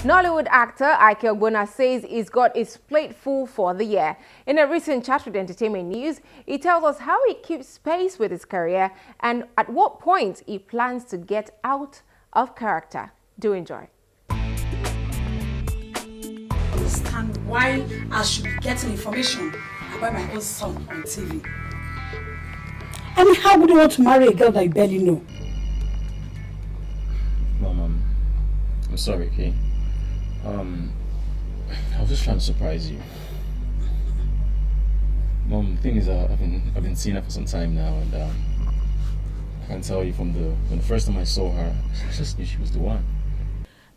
Nollywood actor Ik Ogbonna says he's got his plate full for the year. In a recent chat with Entertainment News, he tells us how he keeps pace with his career and at what point he plans to get out of character. Do enjoy. Understand why I should be getting information about my own son on TV. I mean, how would you want to marry a girl that you barely know? Mom, I'm sorry, Kay. I was just trying to surprise you. Mom, the thing is, I've been seeing her for some time now, and I can tell you from the first time I saw her, I just knew she was the one.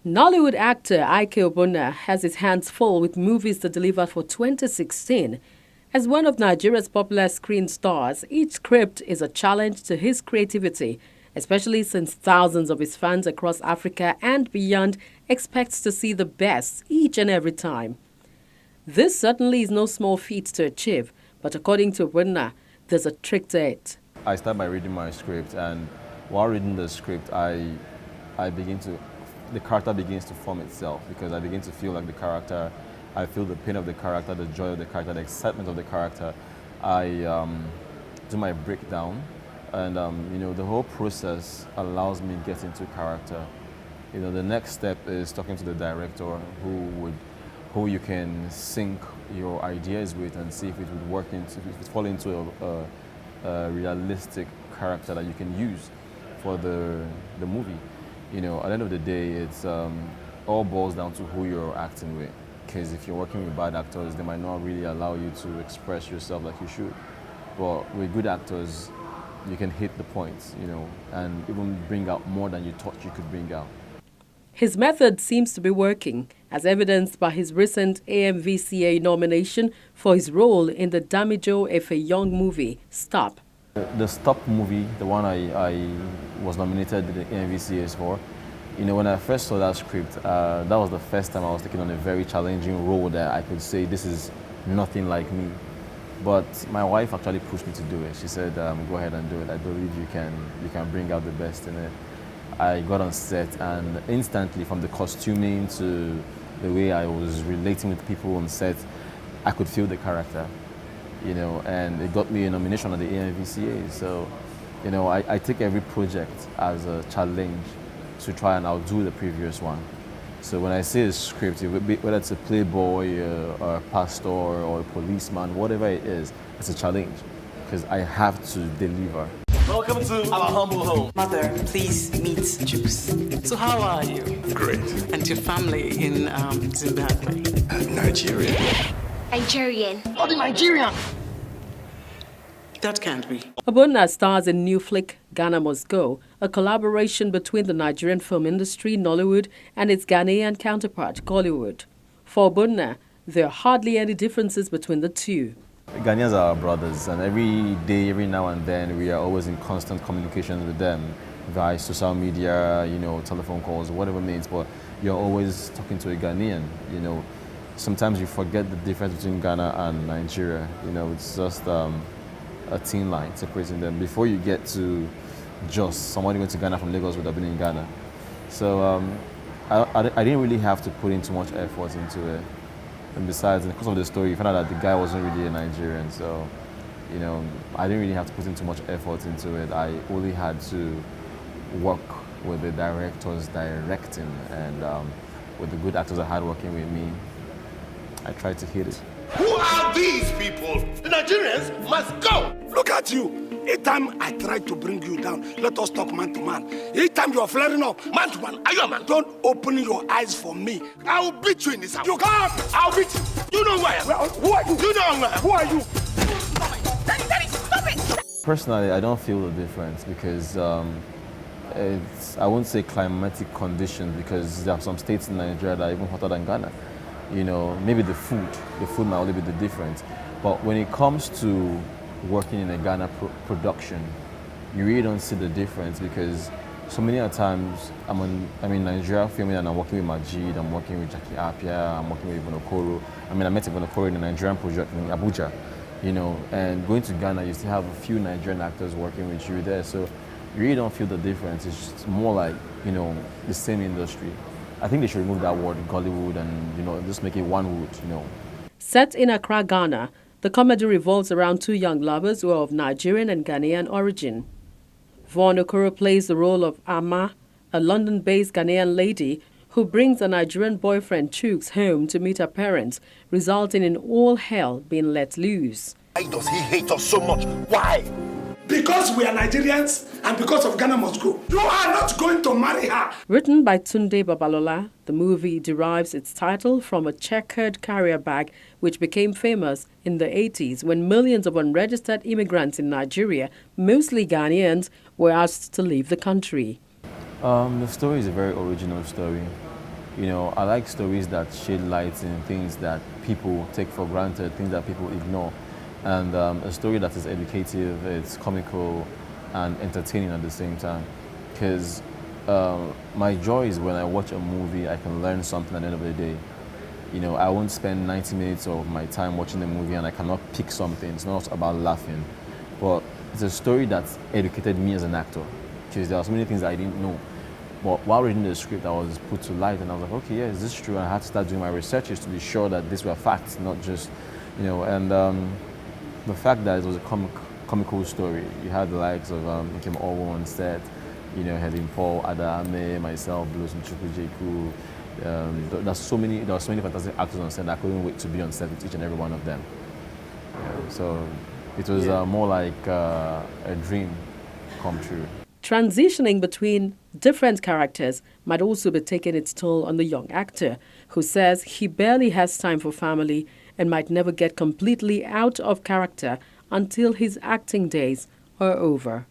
Nollywood actor Ik Ogbonna has his hands full with movies that delivered for 2016. As one of Nigeria's popular screen stars, each script is a challenge to his creativity, especially since thousands of his fans across Africa and beyond expect to see the best each and every time. This certainly is no small feat to achieve, but according to Ogbonna, there's a trick to it. I start by reading my script, and while reading the script, the character begins to form itself, because I begin to feel like the character. I feel the pain of the character, the joy of the character, the excitement of the character. I do my breakdown, and the whole process allows me to get into character. The next step is talking to the director, who you can sync your ideas with and see if it would work if it fall into a realistic character that you can use for the movie. At the end of the day, it's all boils down to who you're acting with. Because if you're working with bad actors, they might not really allow you to express yourself like you should. But with good actors, you can hit the points, and even bring out more than you thought you could bring out. His method seems to be working, as evidenced by his recent AMVCA nomination for his role in the Damijo Efe Young movie, Stop. The Stop movie, the one I was nominated to the AMVCAs for, when I first saw that script, that was the first time I was taking on a very challenging role that I could say, this is nothing like me. But my wife actually pushed me to do it. She said, go ahead and do it. I believe you can bring out the best in it. I got on set, and instantly, from the costuming to the way I was relating with people on set, I could feel the character, and it got me a nomination at the AMVCA. So, I take every project as a challenge to try and outdo the previous one. So when I say a script, whether it's a playboy, or a pastor, or a policeman, whatever it is, it's a challenge, because I have to deliver. Welcome to our humble home. Mother, please meet Juice. So how are you? Great. And your family in Zimbabwe? Nigeria. Nigerian. Oh, the Nigerian. That can't be. Ogbonna stars in new flick Ghana Must Go, a collaboration between the Nigerian film industry, Nollywood, and its Ghanaian counterpart, Gollywood. For Ogbonna, there are hardly any differences between the two. Ghanaians are our brothers, and every day, every now and then, we are always in constant communication with them via social media, telephone calls, whatever it means, but you're always talking to a Ghanaian, Sometimes you forget the difference between Ghana and Nigeria, it's just a thin line separating them. Before you get to just somebody went to Ghana from Lagos would have been in Ghana. So I didn't really have to put in too much effort into it. And besides, in the course of the story, you found out that the guy wasn't really a Nigerian. So, I didn't really have to put in too much effort into it. I only had to work with the directors directing, and with the good actors I had working with me, I tried to hit it. Who are these people? The Nigerians must go. Look at you. Each time I try to bring you down, let us talk man to man. Each time you are flaring up, man to man, are you a man? Don't open your eyes for me. I will beat you in this house. You can't. I'll beat you. You know who I am. Well, who are you? You know who I am. Who are you? Daddy, stop it! Personally, I don't feel the difference because I won't say climatic conditions, because there are some states in Nigeria that are even hotter than Ghana. Maybe the food might only be the difference. But when it comes to working in a Ghana production, you really don't see the difference, because so many times I'm in Nigeria filming and I'm working with Majid, I'm working with Jackie Apia, I'm working with Yvonne Okoro. I met Yvonne Okoro in a Nigerian project in Abuja, and going to Ghana, you still have a few Nigerian actors working with you there. So you really don't feel the difference. It's just more like, the same industry. I think they should remove that word, Gollywood, and just make it one wood. Set in Accra, Ghana, the comedy revolves around two young lovers who are of Nigerian and Ghanaian origin. Vaughn Okoro plays the role of Ama, a London-based Ghanaian lady who brings a Nigerian boyfriend Chooks home to meet her parents, resulting in all hell being let loose. Why does he hate us so much? Why? Because we are Nigerians and because of Ghana must go. You are not going to marry her. Written by Tunde Babalola, the movie derives its title from a checkered carrier bag which became famous in the 80s when millions of unregistered immigrants in Nigeria, mostly Ghanaians, were asked to leave the country. The story is a very original story. I like stories that shed light in things that people take for granted, things that people ignore. And a story that is educative, it's comical and entertaining at the same time. Because my joy is when I watch a movie, I can learn something at the end of the day. I won't spend 90 minutes of my time watching a movie and I cannot pick something. It's not about laughing. But it's a story that educated me as an actor. Because there are so many things I didn't know. But while reading the script, I was put to light and I was like, okay, yeah, is this true? And I had to start doing my researches to be sure that these were facts, not just, the fact that it was a comical story. You had the likes of Ik Ogbonna on set, Helen Paul, Adame, myself, Blues and Chukwujeku. There were so many fantastic actors on set that I couldn't wait to be on set with each and every one of them. So it was more like a dream come true. Transitioning between different characters might also be taking its toll on the young actor, who says he barely has time for family and might never get completely out of character until his acting days are over.